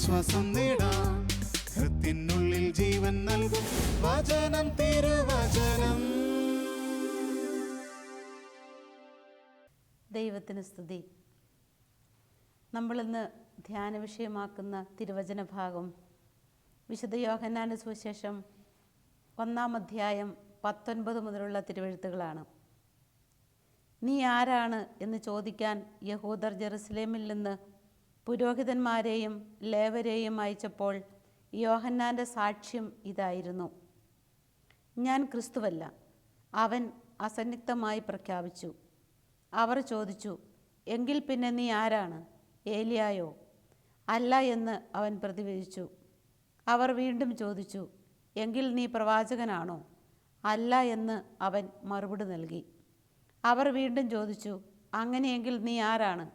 ആശ്വാസം നേടാം. ഹൃത്തിനുള്ളിൽ ജീവൻ നൽകും വചനം, തിരുവചനം. ദൈവത്തിന് സ്തുതി. നമ്മളിന്ന് ധ്യാന വിഷയമാക്കുന്ന തിരുവചന ഭാഗം വിശുദ്ധ യോഹന്നാന്റെ സുവിശേഷം 1-ാം അധ്യായം 19 മുതലുള്ള തിരുവെഴുത്തുകളാണ്. നീ ആരാണ് എന്ന് ചോദിക്കാൻ യഹൂദർ ജെറുസലേമിൽ നിന്ന് പുരോഹിതന്മാരെയും ലേവരെയും അയച്ചപ്പോൾ യോഹന്നാന്റെ സാക്ഷ്യം ഇതായിരുന്നു: ഞാൻ ക്രിസ്തുവല്ല. അവൻ അസന്നിഗ്ധമായി പ്രഖ്യാപിച്ചു. അവർ ചോദിച്ചു, എങ്കിൽ പിന്നെ നീ ആരാണ്? ഏലിയായോ? അല്ല എന്ന് അവൻ പ്രതിവചിച്ചു. അവർ വീണ്ടും ചോദിച്ചു, എങ്കിൽ നീ പ്രവാചകനാണോ? അല്ല എന്ന് അവൻ മറുപടി നൽകി. അവർ വീണ്ടും ചോദിച്ചു, അങ്ങനെയെങ്കിൽ നീ ആരാണ്?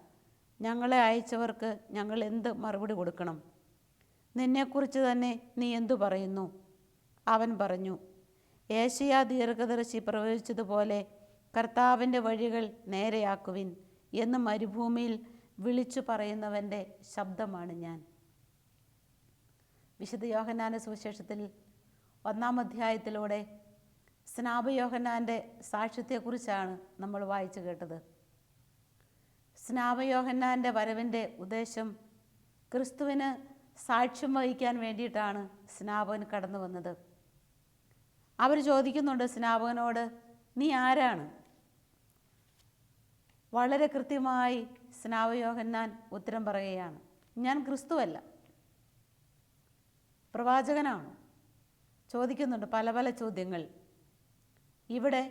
ഞങ്ങളെ അയച്ചവർക്ക് ഞങ്ങൾ എന്ത് മറുപടി കൊടുക്കണം? നിന്നെക്കുറിച്ച് തന്നെ നീ എന്തു പറയുന്നു? അവൻ പറഞ്ഞു, യേശയ്യാ ദീർഘദർശി പ്രവചിച്ചതുപോലെ കർത്താവിൻ്റെ വഴികൾ നേരെയാക്കുവിൻ എന്ന് മരുഭൂമിയിൽ വിളിച്ചു പറയുന്നവൻ്റെ ശബ്ദമാണ് ഞാൻ. വിശുദ്ധ യോഹന്നാന്റെ സുവിശേഷത്തിൽ 1-ാം അധ്യായത്തിലൂടെ സ്നാപക യോഹന്നാൻ്റെ സാക്ഷ്യത്തെക്കുറിച്ചാണ് നമ്മൾ വായിച്ചു കേട്ടത്. സ്നാപക യോഹന്നാൻ്റെ വരവിൻ്റെ ഉദ്ദേശം ക്രിസ്തുവിന് സാക്ഷ്യം വഹിക്കാൻ വേണ്ടിയിട്ടാണ് സ്നാപകൻ കടന്നു വന്നത്. അവർ ചോദിക്കുന്നുണ്ട് സ്നാപകനോട്, നീ ആരാണ്? വളരെ കൃത്യമായി സ്നാപക യോഹന്നാൻ ഉത്തരം പറയുകയാണ്, ഞാൻ ക്രിസ്തുവല്ല. പ്രവാചകനാണോ? ചോദിക്കുന്നുണ്ട് പല പല ചോദ്യങ്ങൾ. ഇവിടെ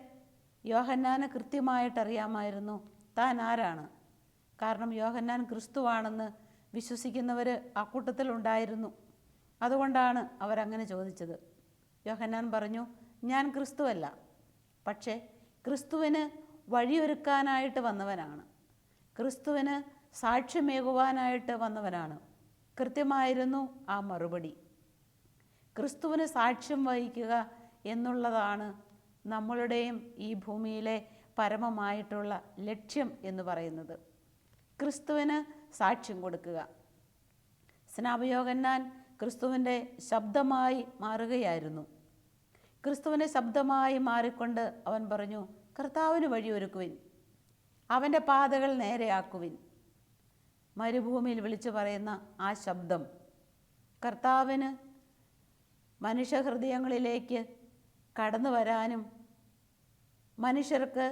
യോഹന്നാന് കൃത്യമായിട്ടറിയാമായിരുന്നു താൻ ആരാണ്. കാരണം യോഹന്നാൻ ക്രിസ്തുവാണെന്ന് വിശ്വസിക്കുന്നവർ അക്കൂട്ടത്തിലുണ്ടായിരുന്നു. അതുകൊണ്ടാണ് അവരങ്ങനെ ചോദിച്ചത്. യോഹന്നാൻ പറഞ്ഞു, ഞാൻ ക്രിസ്തുവല്ല, പക്ഷേ ക്രിസ്തുവിന് വഴിയൊരുക്കാനായിട്ട് വന്നവനാണ്, ക്രിസ്തുവിന് സാക്ഷ്യമേകുവാനായിട്ട് വന്നവനാണ്. കൃത്യമായിരുന്നു ആ മറുപടി. ക്രിസ്തുവിന് സാക്ഷ്യം വഹിക്കുക എന്നുള്ളതാണ് നമ്മളുടെയും ഈ ഭൂമിയിലെ പരമമായിട്ടുള്ള ലക്ഷ്യം എന്ന് പറയുന്നത്. ക്രിസ്തുവിന് സാക്ഷ്യം കൊടുക്കുക. സ്നാപക യോഹന്നാൻ ക്രിസ്തുവിൻ്റെ ശബ്ദമായി മാറുകയായിരുന്നു. ക്രിസ്തുവിൻ്റെ ശബ്ദമായി മാറിക്കൊണ്ട് അവൻ പറഞ്ഞു, കർത്താവിന് വഴിയൊരുക്കുവിൻ, അവൻ്റെ പാതകൾ നേരെയാക്കുവിൻ. മരുഭൂമിയിൽ വിളിച്ചു പറയുന്ന ആ ശബ്ദം കർത്താവിന് മനുഷ്യഹൃദയങ്ങളിലേക്ക് കടന്നു വരാനും മനുഷ്യർക്ക്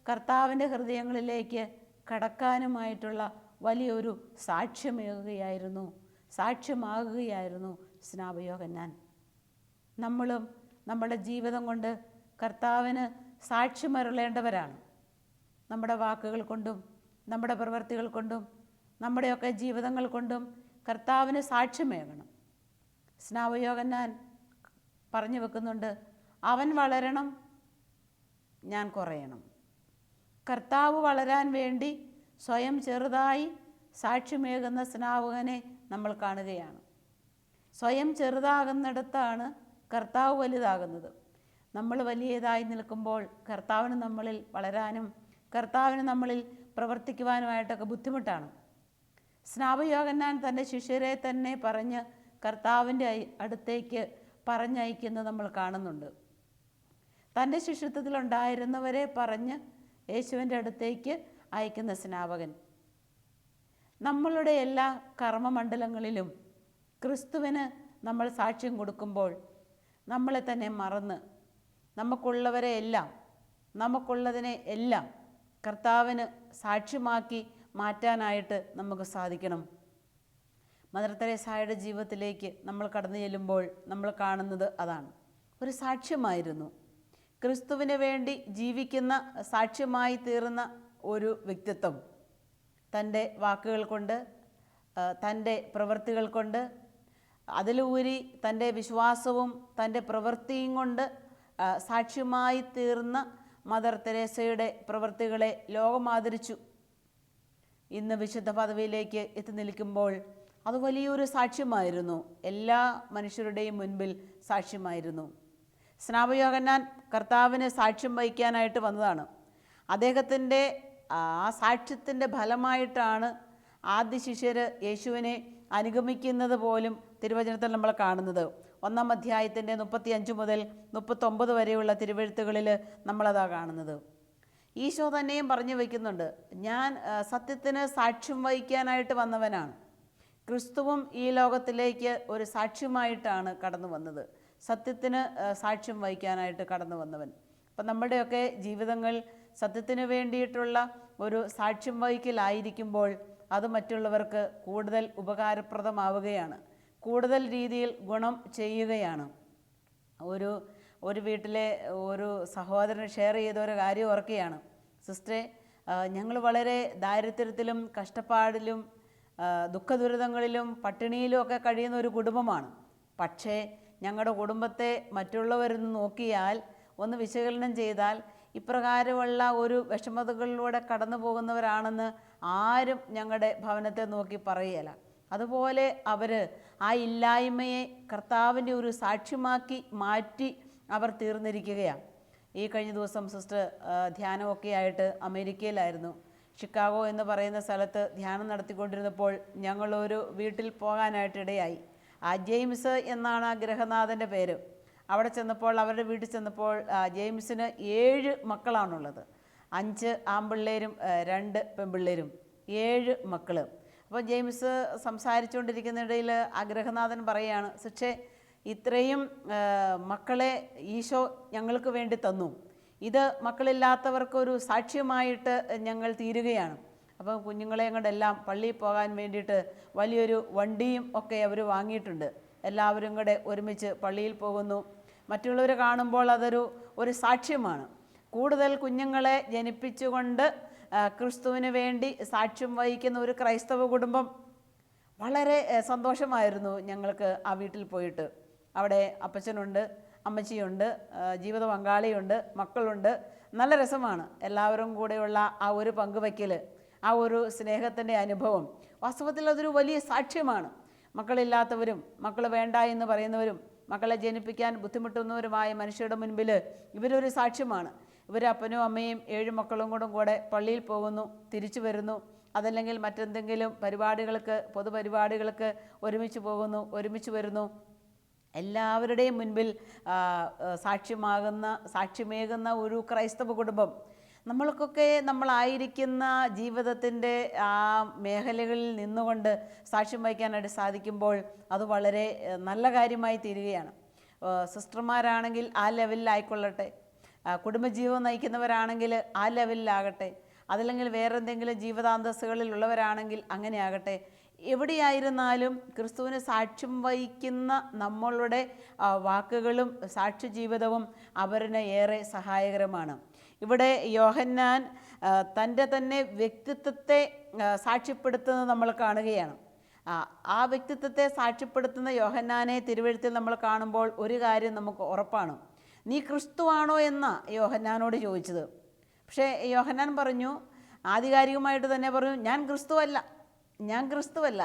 കർത്താവിൻ്റെ ഹൃദയങ്ങളിലേക്ക് കടക്കാനുമായിട്ടുള്ള വലിയൊരു സാക്ഷ്യമാകുകയായിരുന്നു സ്നാപക യോഹന്നാൻ. നമ്മളും നമ്മുടെ ജീവിതം കൊണ്ട് കർത്താവിന് സാക്ഷ്യമരുളേണ്ടവരാണ്. നമ്മുടെ വാക്കുകൾ കൊണ്ടും നമ്മുടെ പ്രവൃത്തികൾ കൊണ്ടും നമ്മുടെയൊക്കെ ജീവിതങ്ങൾ കൊണ്ടും കർത്താവിന് സാക്ഷ്യമേകണം. സ്നാപക യോഹന്നാൻ പറഞ്ഞു വെക്കുന്നുണ്ട്, അവൻ വളരണം, ഞാൻ കുറയണം. കർത്താവ് വളരാൻ വേണ്ടി സ്വയം ചെറുതായി സാക്ഷ്യമേകുന്ന സ്നാപകനെ നമ്മൾ കാണുകയാണ്. സ്വയം ചെറുതാകുന്നിടത്താണ് കർത്താവ് വലുതാകുന്നത്. നമ്മൾ വലിയതായി നിൽക്കുമ്പോൾ കർത്താവിന് നമ്മളിൽ വളരാനും കർത്താവിന് നമ്മളിൽ പ്രവർത്തിക്കുവാനുമായിട്ടൊക്കെ ബുദ്ധിമുട്ടാണ്. സ്നാപക യോഹന്നാൻ തൻ്റെ ശിഷ്യരെ തന്നെ പറഞ്ഞ് കർത്താവിൻ്റെ അടുത്തേക്ക് പറഞ്ഞയക്കുന്നത് നമ്മൾ കാണുന്നുണ്ട്. തൻ്റെ ശിഷ്യത്വത്തിലുണ്ടായിരുന്നവരെ പറഞ്ഞ് യേശുവിൻ്റെ അടുത്തേക്ക് അയക്കുന്ന സ്നാപകൻ. നമ്മളുടെ എല്ലാ കർമ്മമണ്ഡലങ്ങളിലും ക്രിസ്തുവിന് നമ്മൾ സാക്ഷ്യം കൊടുക്കുമ്പോൾ നമ്മളെ തന്നെ മറന്ന് നമുക്കുള്ളതിനെ എല്ലാം കർത്താവിന് സാക്ഷ്യമാക്കി മാറ്റാനായിട്ട് നമുക്ക് സാധിക്കണം. മദർ തെരേസയുടെ ജീവിതത്തിലേക്ക് നമ്മൾ കടന്നു ചെല്ലുമ്പോൾ നമ്മൾ കാണുന്നത് അതാണ്. ഒരു സാക്ഷ്യമായിരുന്നു, ക്രിസ്തുവിന് വേണ്ടി ജീവിക്കുന്ന സാക്ഷ്യമായി തീർന്ന ഒരു വ്യക്തിത്വം. തൻ്റെ വാക്കുകൾ കൊണ്ട്, തൻ്റെ പ്രവൃത്തികൾ കൊണ്ട്, അതിലുപരി തൻ്റെ വിശ്വാസവും തൻ്റെ പ്രവൃത്തിയും കൊണ്ട് സാക്ഷ്യമായി തീർന്ന മദർ തെരേസയുടെ പ്രവൃത്തികളെ ലോകം ആദരിച്ചു. ഇന്ന് വിശുദ്ധ പദവിയിലേക്ക് എത്തി നിൽക്കുമ്പോൾ അത് വലിയൊരു സാക്ഷ്യമായിരുന്നു, എല്ലാ മനുഷ്യരുടെയും മുൻപിൽ സാക്ഷ്യമായിരുന്നു. സ്നാപക യോഹന്നാൻ കർത്താവിന് സാക്ഷ്യം വഹിക്കാനായിട്ട് വന്നതാണ്. അദ്ദേഹത്തിൻ്റെ ആ സാക്ഷ്യത്തിൻ്റെ ഫലമായിട്ടാണ് ആദ്യ ശിഷ്യർ യേശുവിനെ അനുഗമിക്കുന്നത് പോലും തിരുവചനത്തിൽ നമ്മൾ കാണുന്നത്. 1-ാം അധ്യായത്തിൻ്റെ 35 മുതൽ 39 വരെയുള്ള തിരുവെഴുത്തുകളിൽ നമ്മളതാ കാണുന്നത്. ഈശോ തന്നെയും പറഞ്ഞു വയ്ക്കുന്നുണ്ട്, ഞാൻ സത്യത്തിന് സാക്ഷ്യം വഹിക്കാനായിട്ട് വന്നവനാണ്. ക്രിസ്തുവും ഈ ലോകത്തിലേക്ക് ഒരു സാക്ഷ്യമായിട്ടാണ് കടന്നു വന്നത്, സത്യത്തിന് സാക്ഷ്യം വഹിക്കാനായിട്ട് കടന്നു വന്നവൻ. അപ്പം നമ്മുടെയൊക്കെ ജീവിതങ്ങൾ സത്യത്തിന് വേണ്ടിയിട്ടുള്ള ഒരു സാക്ഷ്യം വഹിക്കലായിരിക്കുമ്പോൾ അത് മറ്റുള്ളവർക്ക് കൂടുതൽ ഉപകാരപ്രദമാവുകയാണ്, കൂടുതൽ രീതിയിൽ ഗുണം ചെയ്യുകയാണ്. ഒരു വീട്ടിലെ ഒരു സഹോദരൻ ഷെയർ ചെയ്ത ഒരു കാര്യം ഓർക്കുകയാണ്. സിസ്റ്ററെ, ഞങ്ങൾ വളരെ ദാരിദ്ര്യത്തിലും കഷ്ടപ്പാടിലും ദുഃഖദുരിതങ്ങളിലും പട്ടിണിയിലും ഒക്കെ കഴിയുന്ന ഒരു കുടുംബമാണ്. പക്ഷേ ഞങ്ങളുടെ കുടുംബത്തെ മറ്റുള്ളവരൊന്ന് നോക്കിയാൽ, ഒന്ന് വിശകലനം ചെയ്താൽ ഇപ്രകാരമുള്ള ഒരു വിഷമതകളിലൂടെ കടന്നു പോകുന്നവരാണെന്ന് ആരും ഞങ്ങളുടെ ഭവനത്തെ നോക്കി പറയുകയില്ല. അതുപോലെ അവർ ആ ഇല്ലായ്മയെ കർത്താവിൻ്റെ ഒരു സാക്ഷ്യമാക്കി മാറ്റി അവർ തീർന്നിരിക്കുകയാണ്. ഈ കഴിഞ്ഞ ദിവസം സിസ്റ്റർ ധ്യാനമൊക്കെ ആയിട്ട് അമേരിക്കയിലായിരുന്നു. ഷിക്കാഗോ എന്ന് പറയുന്ന സ്ഥലത്ത് ധ്യാനം നടത്തിക്കൊണ്ടിരുന്നപ്പോൾ ഞങ്ങളൊരു വീട്ടിൽ പോകാനായിട്ടിടയായി. ജെയിംസ് എന്നാണ് ആ ഗൃഹനാഥൻ്റെ പേര്. അവിടെ ചെന്നപ്പോൾ, അവരുടെ വീട്ടിൽ ചെന്നപ്പോൾ ജെയിംസിന് 7 മക്കളാണുള്ളത്. 5 ആൺപിള്ളേരും 2 പെൺപിള്ളേരും, 7 മക്കൾ. അപ്പോൾ ജെയിംസ് സംസാരിച്ചുകൊണ്ടിരിക്കുന്നിടയിൽ ആ ഗൃഹനാഥൻ പറയുകയാണ്, പക്ഷേ ഇത്രയും മക്കളെ ഈശോ ഞങ്ങൾക്ക് വേണ്ടി തന്നു, ഇത് മക്കളില്ലാത്തവർക്കൊരു സാക്ഷ്യമായിട്ട് ഞങ്ങൾ തീരുകയാണ്. അപ്പോൾ കുഞ്ഞുങ്ങളെയും കൊണ്ടെല്ലാം പള്ളിയിൽ പോകാൻ വേണ്ടിയിട്ട് വലിയൊരു വണ്ടിയും ഒക്കെ അവർ വാങ്ങിയിട്ടുണ്ട്. എല്ലാവരും കൂടെ ഒരുമിച്ച് പള്ളിയിൽ പോകുന്നു. മറ്റുള്ളവർ കാണുമ്പോൾ ഒരു സാക്ഷ്യമാണ്. കൂടുതൽ കുഞ്ഞുങ്ങളെ ജനിപ്പിച്ചുകൊണ്ട് ക്രിസ്തുവിന് വേണ്ടി സാക്ഷ്യം വഹിക്കുന്ന ഒരു ക്രൈസ്തവ കുടുംബം. വളരെ സന്തോഷമായിരുന്നു ഞങ്ങൾക്ക് ആ വീട്ടിൽ പോയിട്ട്. അവിടെ അപ്പച്ചനുണ്ട്, അമ്മച്ചിയുണ്ട്, ജീവിത പങ്കാളിയുണ്ട്, മക്കളുണ്ട്. നല്ല രസമാണ്. എല്ലാവരും കൂടെയുള്ള ആ ഒരു പങ്കുവയ്ക്കൽ, ആ ഒരു സ്നേഹത്തിൻ്റെ അനുഭവം വാസ്തവത്തിൽ അതൊരു വലിയ സാക്ഷ്യമാണ്. മക്കളില്ലാത്തവരും മക്കൾ വേണ്ട എന്ന് പറയുന്നവരും മക്കളെ ജനിപ്പിക്കാൻ ബുദ്ധിമുട്ടുന്നവരുമായ മനുഷ്യരുടെ മുൻപിൽ ഇവരൊരു സാക്ഷ്യമാണ്. ഇവർ അപ്പനും അമ്മയും 7 മക്കളും കൂടെ പള്ളിയിൽ പോകുന്നു, തിരിച്ചു വരുന്നു. അതല്ലെങ്കിൽ മറ്റെന്തെങ്കിലും പരിപാടികൾക്ക്, പൊതുപരിപാടികൾക്ക് ഒരുമിച്ച് പോകുന്നു, ഒരുമിച്ച് വരുന്നു. എല്ലാവരുടെയും മുൻപിൽ സാക്ഷ്യമേകുന്ന ഒരു ക്രൈസ്തവ കുടുംബം. നമ്മൾക്കൊക്കെ നമ്മളായിരിക്കുന്ന ജീവിതത്തിൻ്റെ ആ മേഖലകളിൽ നിന്നുകൊണ്ട് സാക്ഷ്യം വഹിക്കാനായിട്ട് സാധിക്കുമ്പോൾ അത് വളരെ നല്ല കാര്യമായി തീരുകയാണ്. സിസ്റ്റർമാരാണെങ്കിൽ ആ ലെവലിലായിക്കൊള്ളട്ടെ, കുടുംബജീവിതം നയിക്കുന്നവരാണെങ്കിൽ ആ ലെവലിലാകട്ടെ, അതല്ലെങ്കിൽ വേറെ എന്തെങ്കിലും ജീവിതാന്തസ്സുകളിലുള്ളവരാണെങ്കിൽ അങ്ങനെ ആകട്ടെ, എവിടെയായിരുന്നാലും ക്രിസ്തുവിന് സാക്ഷ്യം വഹിക്കുന്ന നമ്മളുടെ വാക്കുകളും സാക്ഷ്യ ജീവിതവും അവരിന് ഏറെ സഹായകരമാണ്. ഇവിടെ യോഹന്നാൻ തൻ്റെ തന്നെ വ്യക്തിത്വത്തെ സാക്ഷ്യപ്പെടുത്തുന്നത് നമ്മൾ കാണുകയാണ്. ആ വ്യക്തിത്വത്തെ സാക്ഷ്യപ്പെടുത്തുന്ന യോഹന്നാനെ തിരുവെഴുത്തിൽ നമ്മൾ കാണുമ്പോൾ ഒരു കാര്യം നമുക്ക് ഉറപ്പാണ്. നീ ക്രിസ്തുവാണോ എന്നാ യോഹന്നാനോട് ചോദിച്ചത്. പക്ഷേ യോഹന്നാൻ പറഞ്ഞു, ആധികാരികമായിട്ട് തന്നെ പറഞ്ഞു, ഞാൻ ക്രിസ്തുവല്ല,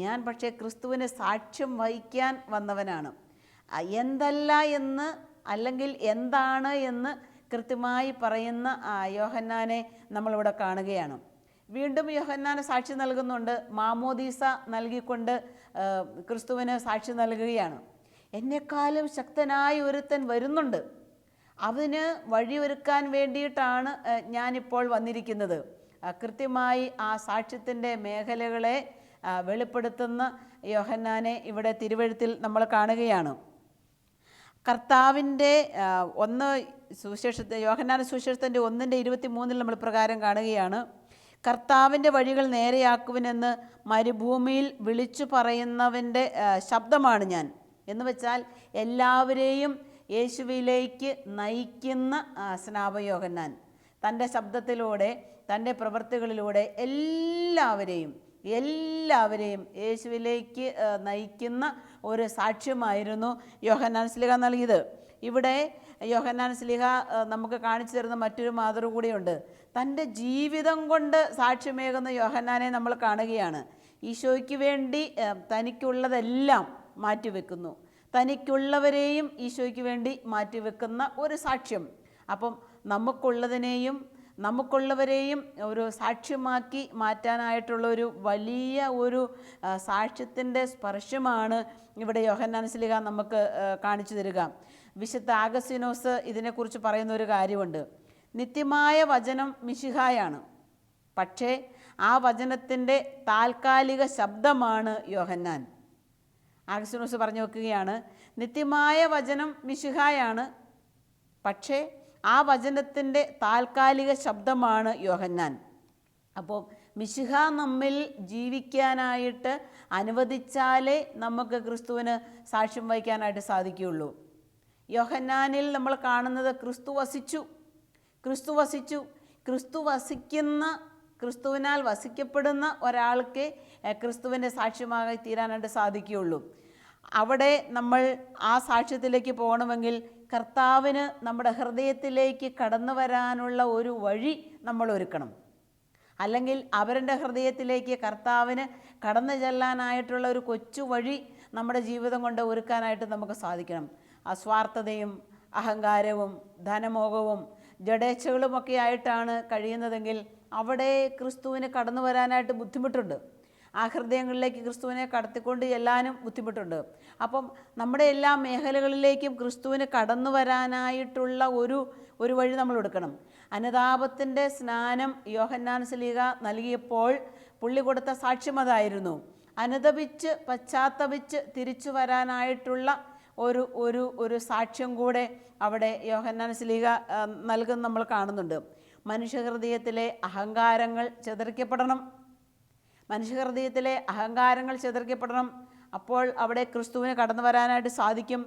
ഞാൻ പക്ഷേ ക്രിസ്തുവിന് സാക്ഷ്യം വഹിക്കാൻ വന്നവനാണ്. എന്തല്ല എന്ന് അല്ലെങ്കിൽ എന്താണ് എന്ന് കൃത്യമായി പറയുന്ന യോഹന്നാനെ നമ്മളിവിടെ കാണുകയാണ്. വീണ്ടും യോഹന്നാന് സാക്ഷി നൽകുന്നുണ്ട്. മാമോദീസ നൽകിക്കൊണ്ട് ക്രിസ്തുവിന് സാക്ഷി നൽകുകയാണ്. എന്നെക്കാളും ശക്തനായ ഒരുത്തൻ വരുന്നുണ്ട്, അവന് വഴിയൊരുക്കാൻ വേണ്ടിയിട്ടാണ് ഞാനിപ്പോൾ വന്നിരിക്കുന്നത്. കൃത്യമായി ആ സാക്ഷ്യത്തിൻ്റെ മേഖലകളെ വെളിപ്പെടുത്തുന്ന യോഹന്നാനെ ഇവിടെ തിരുവെഴുത്തിൽ നമ്മൾ കാണുകയാണ്. കർത്താവിൻ്റെ യോഹന്നാൻ സുവിശേഷത്തിൻ്റെ 1:23 നമ്മൾ പ്രകാരം കാണുകയാണ്. കർത്താവിൻ്റെ വഴികൾ നേരെയാക്കുവിനെന്ന് മരുഭൂമിയിൽ വിളിച്ചു പറയുന്നവൻ്റെ ശബ്ദമാണ് ഞാൻ. എന്ന് വെച്ചാൽ എല്ലാവരെയും യേശുവിലേക്ക് നയിക്കുന്ന സ്നാപകയോഹന്നാൻ തൻ്റെ ശബ്ദത്തിലൂടെ, തൻ്റെ പ്രവൃത്തികളിലൂടെ എല്ലാവരെയും യേശുവിലേക്ക് നയിക്കുന്ന ഒരു സാക്ഷ്യമായിരുന്നു യോഹന്നാൻ ശ്ലീഹ നൽകിയത്. ഇവിടെ യോഹന്നാൻ ശ്ലീഹ നമുക്ക് കാണിച്ചു തരുന്ന മറ്റൊരു മാതൃക കൂടിയുണ്ട്. തൻ്റെ ജീവിതം കൊണ്ട് സാക്ഷ്യമേകുന്ന യോഹന്നാനെ നമ്മൾ കാണുകയാണ്. ഈശോയ്ക്ക് വേണ്ടി തനിക്കുള്ളതെല്ലാം മാറ്റിവെക്കുന്നു, തനിക്കുള്ളവരെയും ഈശോയ്ക്ക് വേണ്ടി മാറ്റിവെക്കുന്ന ഒരു സാക്ഷ്യം. അപ്പം നമുക്കുള്ളതിനെയും നമുക്കുള്ളവരെയും ഒരു സാക്ഷ്യമാക്കി മാറ്റാനായിട്ടുള്ള ഒരു വലിയ ഒരു സാക്ഷ്യത്തിൻ്റെ സ്പർശമാണ് ഇവിടെ യോഹന്നാൻ ശ്ലീഹ നമുക്ക് കാണിച്ചു തരിക. വിശുദ്ധ ആഗസ്തീനോസ് ഇതിനെക്കുറിച്ച് പറയുന്ന ഒരു കാര്യമുണ്ട്. നിത്യമായ വചനം മിശിഹായാണ്, പക്ഷേ ആ വചനത്തിൻ്റെ താൽക്കാലിക ശബ്ദമാണ് യോഹന്നാൻ. ആഗസ്തീനോസ് പറഞ്ഞു വെക്കുകയാണ്, നിത്യമായ വചനം മിശിഹായാണ്, പക്ഷേ ആ വചനത്തിൻ്റെ താൽക്കാലിക ശബ്ദമാണ് യോഹന്നാൻ. അപ്പോൾ മിശിഹ നമ്മിൽ ജീവിക്കാനായിട്ട് അനുവദിച്ചാലേ നമുക്ക് ക്രിസ്തുവിന് സാക്ഷ്യം വഹിക്കാനായിട്ട് സാധിക്കുകയുള്ളൂ. യോഹന്നാനിൽ നമ്മൾ കാണുന്നത് ക്രിസ്തു വസിച്ചു. ക്രിസ്തു വസിക്കുന്ന, ക്രിസ്തുവിനാൽ വസിക്കപ്പെടുന്ന ഒരാൾക്ക് ക്രിസ്തുവിൻ്റെ സാക്ഷ്യമായി തീരാനായിട്ട് സാധിക്കുകയുള്ളൂ. അവിടെ നമ്മൾ ആ സാക്ഷ്യത്തിലേക്ക് പോകണമെങ്കിൽ കർത്താവിന് നമ്മുടെ ഹൃദയത്തിലേക്ക് കടന്നു വരാനുള്ള ഒരു വഴി നമ്മൾ ഒരുക്കണം. അല്ലെങ്കിൽ അവരുടെ ഹൃദയത്തിലേക്ക് കർത്താവിന് കടന്നു ചെല്ലാനായിട്ടുള്ള ഒരു കൊച്ചു വഴി നമ്മുടെ ജീവിതം കൊണ്ട് ഒരുക്കാനായിട്ട് നമുക്ക് സാധിക്കണം. അസ്വാർത്ഥതയും അഹങ്കാരവും ധനമോഹവും ജഡേച്ഛകളുമൊക്കെ ആയിട്ടാണ് കഴിയുന്നതെങ്കിൽ അവിടെ ക്രിസ്തുവിന് കടന്നു വരാനായിട്ട് ബുദ്ധിമുട്ടുണ്ട്. ആ ഹൃദയങ്ങളിലേക്ക് ക്രിസ്തുവിനെ കടത്തിക്കൊണ്ട് ചെല്ലാനും ബുദ്ധിമുട്ടുണ്ട്. അപ്പം നമ്മുടെ എല്ലാ മേഖലകളിലേക്കും ക്രിസ്തുവിന് കടന്നു വരാനായിട്ടുള്ള ഒരു വഴി നമ്മൾ എടുക്കണം. അനുതാപത്തിൻ്റെ സ്നാനം യോഹന്നാൻ ശ്ലീഹ നൽകിയപ്പോൾ പുള്ളി കൊടുത്ത സാക്ഷ്യം അതായിരുന്നു. അനുതപിച്ച് പശ്ചാത്തപിച്ച് തിരിച്ചു വരാനായിട്ടുള്ള ഒരു സാക്ഷ്യം കൂടെ അവിടെ യോഹന്നാൻ ശ്ലീഹ നൽകുന്ന നമ്മൾ കാണുന്നുണ്ട്. മനുഷ്യഹൃദയത്തിലെ അഹങ്കാരങ്ങൾ ചിതറിക്കപ്പെടണം. അപ്പോൾ അവിടെ ക്രിസ്തുവിന് കടന്നു വരാനായിട്ട് സാധിക്കും.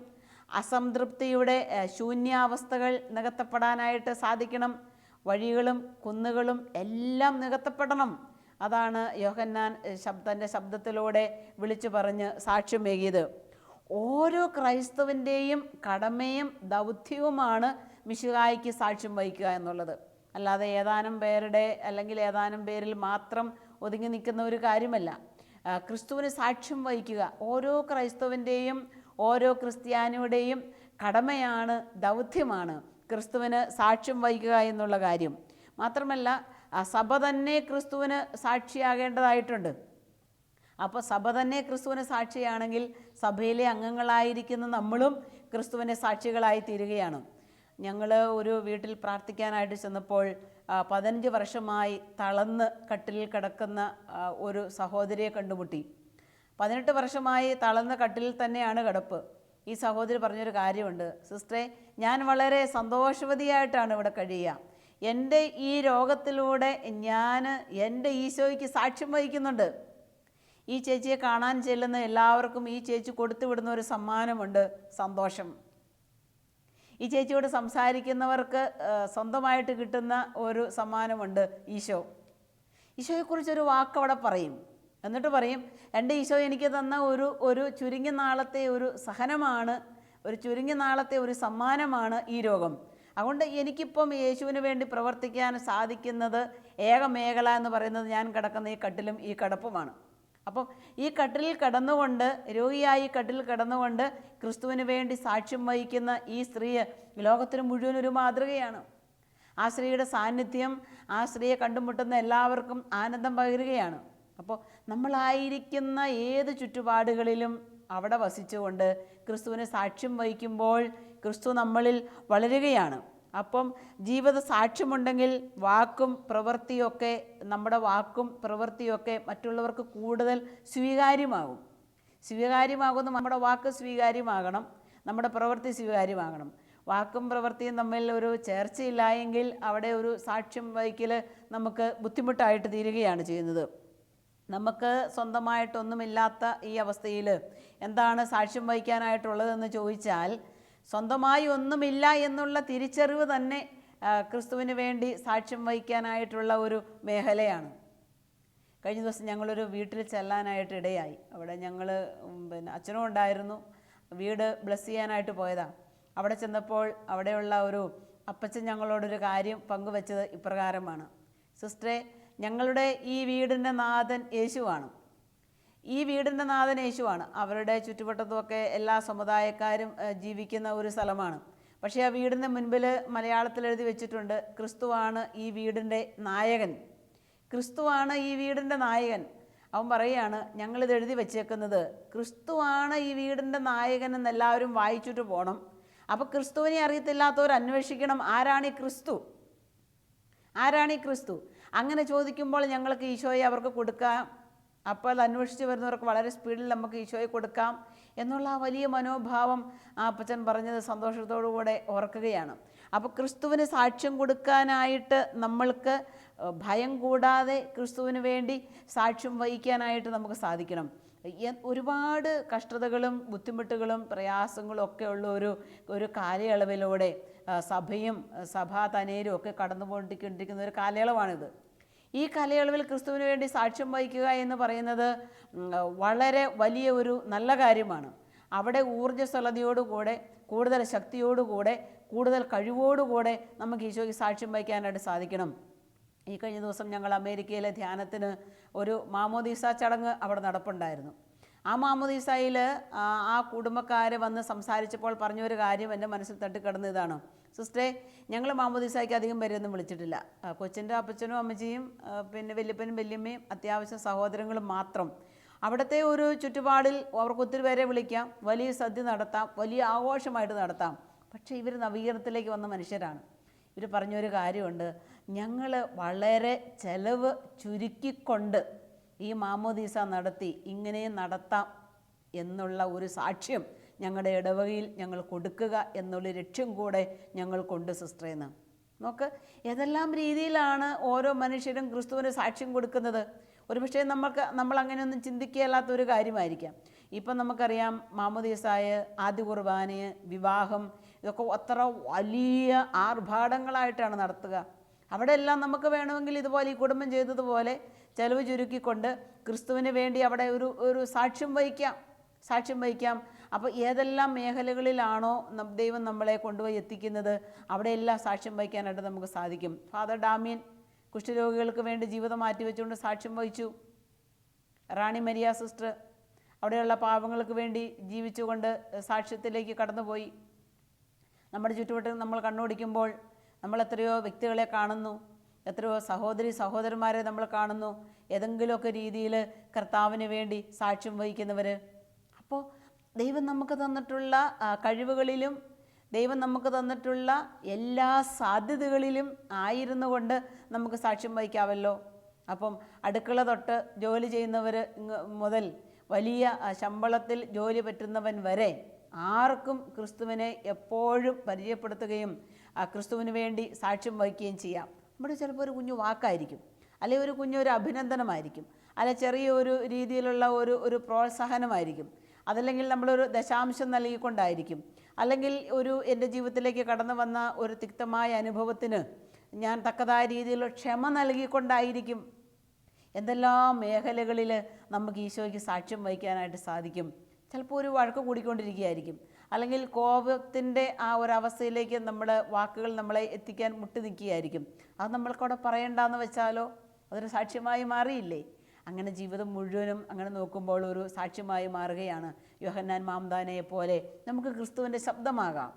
അസംതൃപ്തിയുടെ ശൂന്യാവസ്ഥകൾ നികത്തപ്പെടാനായിട്ട് സാധിക്കണം. വഴികളും കുന്നുകളും എല്ലാം നികത്തപ്പെടണം. അതാണ് യോഹന്നാൻ തൻ്റെ ശബ്ദത്തിലൂടെ വിളിച്ചു പറഞ്ഞ് സാക്ഷ്യമേകിയത്. ഓരോ ക്രൈസ്തവൻ്റെയും കടമയും ദൗത്യവുമാണ് മിശിഹായ്ക്ക് സാക്ഷ്യം വഹിക്കുക എന്നുള്ളത്. അല്ലാതെ ഏതാനും പേരുടെ അല്ലെങ്കിൽ ഏതാനും പേരിൽ മാത്രം ഒതുങ്ങി നിൽക്കുന്ന ഒരു കാര്യമല്ല. ക്രിസ്തുവിന് സാക്ഷ്യം വഹിക്കുക ഓരോ ക്രൈസ്തവൻ്റെയും ഓരോ ക്രിസ്ത്യാനിയുടെയും കടമയാണ്, ദൗത്യമാണ് ക്രിസ്തുവിന് സാക്ഷ്യം വഹിക്കുക എന്നുള്ള കാര്യം. മാത്രമല്ല സഭ തന്നെ ക്രിസ്തുവിന് സാക്ഷിയാകേണ്ടതായിട്ടുണ്ട്. അപ്പോൾ സഭ തന്നെ ക്രിസ്തുവിന് സാക്ഷിയാണെങ്കിൽ സഭയിലെ അംഗങ്ങളായിരിക്കുന്ന നമ്മളും ക്രിസ്തുവിൻ്റെ സാക്ഷികളായി തീരുകയാണ്. ഞങ്ങൾ ഒരു വീട്ടിൽ പ്രാർത്ഥിക്കാനായിട്ട് ചെന്നപ്പോൾ 15 വർഷമായി തളർന്ന് കട്ടിലിൽ കിടക്കുന്ന ഒരു സഹോദരിയെ കണ്ടുമുട്ടി. 18 വർഷമായി തളർന്ന കട്ടിലിൽ തന്നെയാണ് കിടപ്പ്. ഈ സഹോദരി പറഞ്ഞൊരു കാര്യമുണ്ട്, സിസ്റ്ററെ, ഞാൻ വളരെ സന്തോഷവതിയായിട്ടാണ് ഇവിടെ കഴിയുക. എൻ്റെ ഈ രോഗത്തിലൂടെ ഞാൻ എൻ്റെ ഈശോയ്ക്ക് സാക്ഷ്യം വഹിക്കുന്നുണ്ട്. ഈ ചേച്ചിയെ കാണാൻ ചെല്ലുന്ന എല്ലാവർക്കും ഈ ചേച്ചി കൊടുത്തു വിടുന്ന ഒരു സമ്മാനമുണ്ട്, സന്തോഷം. ഈ ചേച്ചിയോട് സംസാരിക്കുന്നവർക്ക് സ്വന്തമായിട്ട് കിട്ടുന്ന ഒരു സമ്മാനമുണ്ട്, ഈശോയെക്കുറിച്ചൊരു വാക്ക് അവിടെ പറയും. എന്നിട്ട് പറയും, എൻ്റെ ഈശോ എനിക്ക് തന്ന ഒരു ചുരുങ്ങിയ നാളത്തെ ഒരു സഹനമാണ്, ഒരു ചുരുങ്ങിയ നാളത്തെ ഒരു സമ്മാനമാണ് ഈ രോഗം. അതുകൊണ്ട് എനിക്കിപ്പം യേശുവിന് വേണ്ടി പ്രവർത്തിക്കാൻ സാധിക്കുന്നത് ഏക മേഖല എന്ന് പറയുന്നത് ഞാൻ കിടക്കുന്ന ഈ കട്ടിലും ഈ കിടപ്പുമാണ്. അപ്പം ഈ കട്ടിലിൽ കിടന്നുകൊണ്ട്, രോഗിയായി കട്ടിലിൽ കിടന്നുകൊണ്ട് ക്രിസ്തുവിന് വേണ്ടി സാക്ഷ്യം വഹിക്കുന്ന ഈ സ്ത്രീ ലോകത്തിന് മുഴുവൻ ഒരു മാതൃകയാണ്. ആ സ്ത്രീയുടെ സാന്നിധ്യം ആ സ്ത്രീയെ കണ്ടുമുട്ടുന്ന എല്ലാവർക്കും ആനന്ദം പകരുകയാണ്. അപ്പോൾ നമ്മളായിരിക്കുന്ന ഏത് ചുറ്റുപാടുകളിലും അവിടെ വസിച്ചുകൊണ്ട് ക്രിസ്തുവിന് സാക്ഷ്യം വഹിക്കുമ്പോൾ ക്രിസ്തു നമ്മളിൽ വളരുകയാണ്. അപ്പം ജീവിത സാക്ഷ്യമുണ്ടെങ്കിൽ വാക്കും പ്രവൃത്തിയൊക്കെ, നമ്മുടെ വാക്കും പ്രവൃത്തിയൊക്കെ മറ്റുള്ളവർക്ക് കൂടുതൽ സ്വീകാര്യമാകുന്ന നമ്മുടെ വാക്ക് സ്വീകാര്യമാകണം, നമ്മുടെ പ്രവൃത്തി സ്വീകാര്യമാകണം. വാക്കും പ്രവൃത്തിയും തമ്മിൽ ഒരു ചേർച്ചയില്ലായെങ്കിൽ അവിടെ ഒരു സാക്ഷ്യം വഹിക്കൽ നമുക്ക് ബുദ്ധിമുട്ടായിട്ട് തീരുകയാണ് ചെയ്യുന്നത്. നമുക്ക് സ്വന്തമായിട്ടൊന്നുമില്ലാത്ത ഈ അവസ്ഥയിൽ എന്താണ് സാക്ഷ്യം വഹിക്കാനായിട്ടുള്ളതെന്ന് ചോദിച്ചാൽ, സ്വന്തമായി ഒന്നുമില്ല എന്നുള്ള തിരിച്ചറിവ് തന്നെ ക്രിസ്തുവിന് വേണ്ടി സാക്ഷ്യം വഹിക്കാനായിട്ടുള്ള ഒരു മേഖലയാണ്. കഴിഞ്ഞ ദിവസം ഞങ്ങളൊരു വീട്ടിൽ ചെല്ലാനായിട്ട് ഇടയായി. അവിടെ ഞങ്ങൾ അച്ഛനും ഉണ്ടായിരുന്നു, വീട് ബ്ലസ് ചെയ്യാനായിട്ട് പോയതാണ്. അവിടെ ചെന്നപ്പോൾ അവിടെയുള്ള ഒരു അപ്പച്ചൻ ഞങ്ങളോടൊരു കാര്യം പങ്കുവെച്ചത് ഇപ്രകാരമാണ്, സിസ്റ്ററെ, ഞങ്ങളുടെ ഈ വീടിൻ്റെ നാഥൻ യേശുവാണ്. അവരുടെ ചുറ്റുവട്ടത്തുമൊക്കെ എല്ലാ സമുദായക്കാരും ജീവിക്കുന്ന ഒരു സ്ഥലമാണ്. പക്ഷേ ആ വീടിൻ്റെ മുൻപിൽ മലയാളത്തിൽ എഴുതി വെച്ചിട്ടുണ്ട്, ക്രിസ്തുവാണ് ഈ വീടിൻ്റെ നായകൻ. ക്രിസ്തുവാണ് ഈ വീടിൻ്റെ നായകൻ. അവൻ പറയുകയാണ്, ഞങ്ങളിത് എഴുതി വെച്ചേക്കുന്നത് ക്രിസ്തുവാണ് ഈ വീടിൻ്റെ നായകൻ എന്ന് എല്ലാവരും വായിച്ചിട്ട് പോകണം. അപ്പോൾ ക്രിസ്തുവിനെ അറിയത്തില്ലാത്തവർ അന്വേഷിക്കണം, ആരാണ് ഈ ക്രിസ്തു, ആരാണ് ഈ ക്രിസ്തു. അങ്ങനെ ചോദിക്കുമ്പോൾ ഞങ്ങൾക്ക് ഈശോയെ അവർക്ക് കൊടുക്കാം. അപ്പോൾ അത് അന്വേഷിച്ച് വരുന്നവർക്ക് വളരെ സ്പീഡിൽ നമുക്ക് ഈശോയെ കൊടുക്കാം എന്നുള്ള ആ വലിയ മനോഭാവം ആ അപ്പച്ചൻ പറഞ്ഞത് സന്തോഷത്തോടുകൂടെ ഓർക്കുകയാണ്. അപ്പോൾ ക്രിസ്തുവിന് സാക്ഷ്യം കൊടുക്കാനായിട്ട് നമ്മൾക്ക് ഭയം കൂടാതെ ക്രിസ്തുവിന് വേണ്ടി സാക്ഷ്യം വഹിക്കാനായിട്ട് നമുക്ക് സാധിക്കണം. ഒരുപാട് കഷ്ടതകളും ബുദ്ധിമുട്ടുകളും പ്രയാസങ്ങളും ഒക്കെ ഉള്ള ഒരു കാലയളവിലൂടെ സഭയും സഭാ തനേരും ഒക്കെ കടന്നുപോയിക്കൊണ്ടിരിക്കുന്ന ഒരു കാലയളവാണിത്. ഈ കാലയളവിൽ ക്രിസ്തുവിന് വേണ്ടി സാക്ഷ്യം വഹിക്കുക എന്ന് പറയുന്നത് വളരെ വലിയ ഒരു നല്ല കാര്യമാണ്. അവിടെ ഊർജ്ജസ്വലതയോടുകൂടെ, കൂടുതൽ ശക്തിയോടുകൂടെ, കൂടുതൽ കഴിവോടുകൂടെ നമുക്ക് ഈശോയ്ക്ക് സാക്ഷ്യം വഹിക്കാനായിട്ട് സാധിക്കണം. ഈ കഴിഞ്ഞ ദിവസം ഞങ്ങൾ അമേരിക്കയിലെ ധ്യാനത്തിന് ഒരു മാമോദീസ ചടങ്ങ് അവിടെ നടപ്പുണ്ടായിരുന്നു. ആ മാമോദീസയിൽ ആ കുടുംബക്കാർ വന്ന് സംസാരിച്ചപ്പോൾ പറഞ്ഞൊരു കാര്യം എൻ്റെ മനസ്സിൽ തട്ടിക്കിടന്ന ഇതാണ്: സിസ്റ്ററെ, ഞങ്ങൾ മാമോദീസയ്ക്ക് അധികം പേരെയൊന്നും വിളിച്ചിട്ടില്ല. കൊച്ചിൻ്റെ അപ്പച്ചനും അമ്മച്ചിയും പിന്നെ വല്യപ്പനും വല്യമ്മയും അത്യാവശ്യം സഹോദരങ്ങളും മാത്രം. അവിടുത്തെ ഒരു ചുറ്റുപാടിൽ അവർക്ക് ഒത്തിരി പേരെ വിളിക്കാം, വലിയ സദ്യ നടത്താം, വലിയ ആഘോഷമായിട്ട് നടത്താം. പക്ഷേ ഇവർ നവീകരണത്തിലേക്ക് വന്ന മനുഷ്യരാണ്. ഇവർ പറഞ്ഞൊരു കാര്യമുണ്ട്: ഞങ്ങൾ വളരെ ചെലവ് ചുരുക്കിക്കൊണ്ട് ഈ മാമോദീസ നടത്തി ഇങ്ങനെയും നടത്താം എന്നുള്ള ഒരു സാക്ഷ്യം ഞങ്ങളുടെ ഇടവകയിൽ ഞങ്ങൾ കൊടുക്കുക എന്നുള്ള ലക്ഷ്യം കൂടെ ഞങ്ങൾക്കുണ്ട് സിസ്റ്ററേന്ന്. നോക്ക്, ഏതെല്ലാം രീതിയിലാണ് ഓരോ മനുഷ്യരും ക്രിസ്തുവിന് സാക്ഷ്യം കൊടുക്കുന്നത്. ഒരുപക്ഷെ നമ്മൾ അങ്ങനെയൊന്നും ചിന്തിക്കുകയല്ലാത്തൊരു കാര്യമായിരിക്കാം. ഇപ്പം നമുക്കറിയാം, മാമോദീസായ, ആദ്യ കുർബാനയെ, വിവാഹം, ഇതൊക്കെ അത്ര വലിയ ആർഭാടങ്ങളായിട്ടാണ് നടത്തുക. അവിടെ എല്ലാം നമുക്ക് വേണമെങ്കിൽ ഇതുപോലെ ഈ കുടുംബം ചെയ്തതുപോലെ ചെലവ് ചുരുക്കിക്കൊണ്ട് ക്രിസ്തുവിന് വേണ്ടി അവിടെ ഒരു സാക്ഷ്യം വഹിക്കാം. അപ്പോൾ ഏതെല്ലാം മേഖലകളിലാണോ ദൈവം നമ്മളെ കൊണ്ടുപോയി എത്തിക്കുന്നത് അവിടെയെല്ലാം സാക്ഷ്യം വഹിക്കാനായിട്ട് നമുക്ക് സാധിക്കും. ഫാദർ ഡാമിയൻ കുഷ്ഠരോഗികൾക്ക് വേണ്ടി ജീവിതം മാറ്റിവെച്ചുകൊണ്ട് സാക്ഷ്യം വഹിച്ചു. റാണി മരിയ സിസ്റ്റർ അവിടെയുള്ള പാവങ്ങൾക്ക് വേണ്ടി ജീവിച്ചുകൊണ്ട് സാക്ഷ്യത്തിലേക്ക് കടന്നുപോയി. നമ്മുടെ ചുറ്റുവട്ടം നമ്മൾ കണ്ണോടിക്കുമ്പോൾ നമ്മൾ എത്രയോ വ്യക്തികളെ കാണുന്നു, എത്രയോ സഹോദരന്മാരെ നമ്മൾ കാണുന്നു, ഏതെങ്കിലുമൊക്കെ രീതിയിൽ കർത്താവിന് വേണ്ടി സാക്ഷ്യം വഹിക്കുന്നവർ. അപ്പോൾ ദൈവം നമുക്ക് തന്നിട്ടുള്ള കഴിവുകളിലും ദൈവം നമുക്ക് തന്നിട്ടുള്ള എല്ലാ സാധ്യതകളിലും ആയിരുന്നു കൊണ്ട് നമുക്ക് സാക്ഷ്യം വഹിക്കാമല്ലോ. അപ്പം അടുക്കള തൊട്ട് ജോലി ചെയ്യുന്നവർ മുതൽ വലിയ ശമ്പളത്തിൽ ജോലി പറ്റുന്നവൻ വരെ ആർക്കും ക്രിസ്തുവിനെ എപ്പോഴും പരിചയപ്പെടുത്തുകയും ക്രിസ്തുവിന് വേണ്ടി സാക്ഷ്യം വഹിക്കുകയും ചെയ്യാം. നമ്മുടെ ചിലപ്പോൾ ഒരു കുഞ്ഞു വാക്കായിരിക്കും, അല്ലെങ്കിൽ ഒരു കുഞ്ഞൊരു അഭിനന്ദനമായിരിക്കും, അല്ലെ ചെറിയൊരു രീതിയിലുള്ള ഒരു പ്രോത്സാഹനമായിരിക്കും, അതല്ലെങ്കിൽ നമ്മളൊരു ദശാംശം നൽകിക്കൊണ്ടായിരിക്കും, അല്ലെങ്കിൽ എൻ്റെ ജീവിതത്തിലേക്ക് കടന്നു വന്ന ഒരു തിക്തമായ അനുഭവത്തിന് ഞാൻ തക്കതായ രീതിയിലുള്ള ക്ഷമ നൽകിക്കൊണ്ടായിരിക്കും. എന്തെല്ലാം മേഖലകളിൽ നമുക്ക് ഈശോയ്ക്ക് സാക്ഷ്യം വഹിക്കാനായിട്ട് സാധിക്കും. ചിലപ്പോൾ ഒരു വഴക്ക് കൂടിക്കൊണ്ടിരിക്കുകയായിരിക്കും, അല്ലെങ്കിൽ കോപത്തിൻ്റെ ആ ഒരവസ്ഥയിലേക്ക് വാക്കുകൾ നമ്മളെ എത്തിക്കാൻ മുട്ടി നിൽക്കുകയായിരിക്കും. അത് നമ്മൾക്കവിടെ പറയണ്ടെന്ന് വെച്ചാലോ അതൊരു സാക്ഷ്യമായി മാറിയില്ലേ? അങ്ങനെ ജീവിതം മുഴുവനും അങ്ങനെ നോക്കുമ്പോൾ ഒരു സാക്ഷ്യമായി മാറുകയാണ്. യോഹന്നാൻ മാംദാനയെ പോലെ നമുക്ക് ക്രിസ്തുവിൻ്റെ ശബ്ദമാകാം,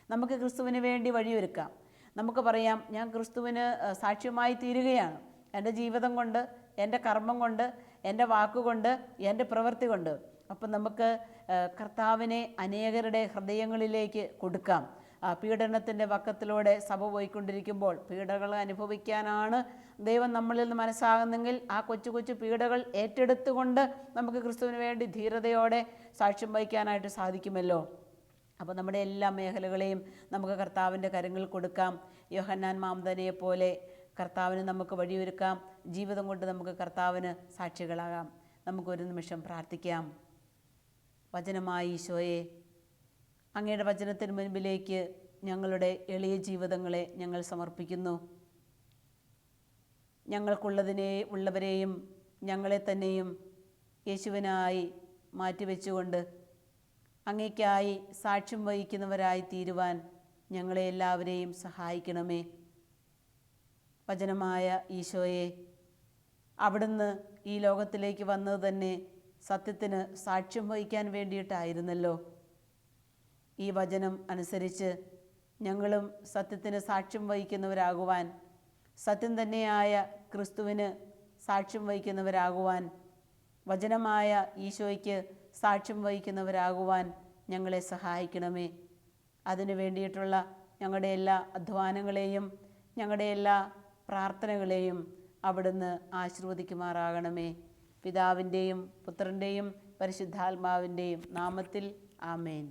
നമുക്ക് ക്രിസ്തുവിന് വേണ്ടി വഴിയൊരുക്കാം. നമുക്ക് പറയാം, ഞാൻ ക്രിസ്തുവിന് സാക്ഷ്യമായി തീരുകയാണ് എൻ്റെ ജീവിതം കൊണ്ട്, എൻ്റെ കർമ്മം കൊണ്ട്, എൻ്റെ വാക്കുകൊണ്ട്, എൻ്റെ പ്രവൃത്തി കൊണ്ട്. അപ്പം നമുക്ക് കർത്താവിനെ അനേകരുടെ ഹൃദയങ്ങളിലേക്ക് കൊടുക്കാം. പീഡനത്തിൻ്റെ വക്കത്തിലൂടെ സഭ പോയിക്കൊണ്ടിരിക്കുമ്പോൾ പീഡകൾ അനുഭവിക്കാനാണ് ദൈവം നമ്മളിൽ നിന്ന് മനസ്സാകുന്നെങ്കിൽ ആ കൊച്ചു കൊച്ചു പീഡകൾ ഏറ്റെടുത്തുകൊണ്ട് നമുക്ക് ക്രിസ്തുവിന് വേണ്ടി ധീരതയോടെ സാക്ഷ്യം വഹിക്കാനായിട്ട് സാധിക്കുമല്ലോ. അപ്പോൾ നമ്മുടെ എല്ലാ മേഖലകളെയും നമുക്ക് കർത്താവിൻ്റെ കരങ്ങളിൽ കൊടുക്കാം. യോഹന്നാൻ മാംദാനയെ പോലെ കർത്താവിന് നമുക്ക് വഴിയൊരുക്കാം. ജീവിതം കൊണ്ട് നമുക്ക് കർത്താവിന് സാക്ഷികളാകാം. നമുക്കൊരു നിമിഷം പ്രാർത്ഥിക്കാം. വചനമായി ഈശോയെ, അങ്ങയുടെ വചനത്തിന് മുൻപിലേക്ക് ഞങ്ങളുടെ എളിയ ജീവിതങ്ങളെ ഞങ്ങൾ സമർപ്പിക്കുന്നു. ഉള്ളവരെയും ഞങ്ങളെ തന്നെയും യേശുവിനായി മാറ്റിവെച്ചുകൊണ്ട് അങ്ങേയ്ക്കായി സാക്ഷ്യം വഹിക്കുന്നവരായി തീരുവാൻ ഞങ്ങളെ എല്ലാവരെയും സഹായിക്കണമേ. വചനമായ ഈശോയെ, അവിടുന്ന് ഈ ലോകത്തിലേക്ക് വന്നത് തന്നെ സത്യത്തിന് സാക്ഷ്യം വഹിക്കാൻ വേണ്ടിയിട്ടായിരുന്നല്ലോ. ഈ വചനം അനുസരിച്ച് ഞങ്ങളും സത്യത്തിന് സാക്ഷ്യം വഹിക്കുന്നവരാകുവാൻ, സത്യം തന്നെയായ ക്രിസ്തുവിന് സാക്ഷ്യം വഹിക്കുന്നവരാകുവാൻ, വചനമായ ഈശോയ്ക്ക് സാക്ഷ്യം വഹിക്കുന്നവരാകുവാൻ ഞങ്ങളെ സഹായിക്കണമേ. അതിനു വേണ്ടിയിട്ടുള്ള ഞങ്ങളുടെ എല്ലാ അധ്വാനങ്ങളെയും ഞങ്ങളുടെ എല്ലാ പ്രാർത്ഥനകളെയും അവിടുന്ന് ആശീർവദിക്കുമാറാകണമേ. പിതാവിൻ്റെയും പുത്രൻ്റെയും പരിശുദ്ധാത്മാവിൻ്റെയും നാമത്തിൽ ആമേൻ.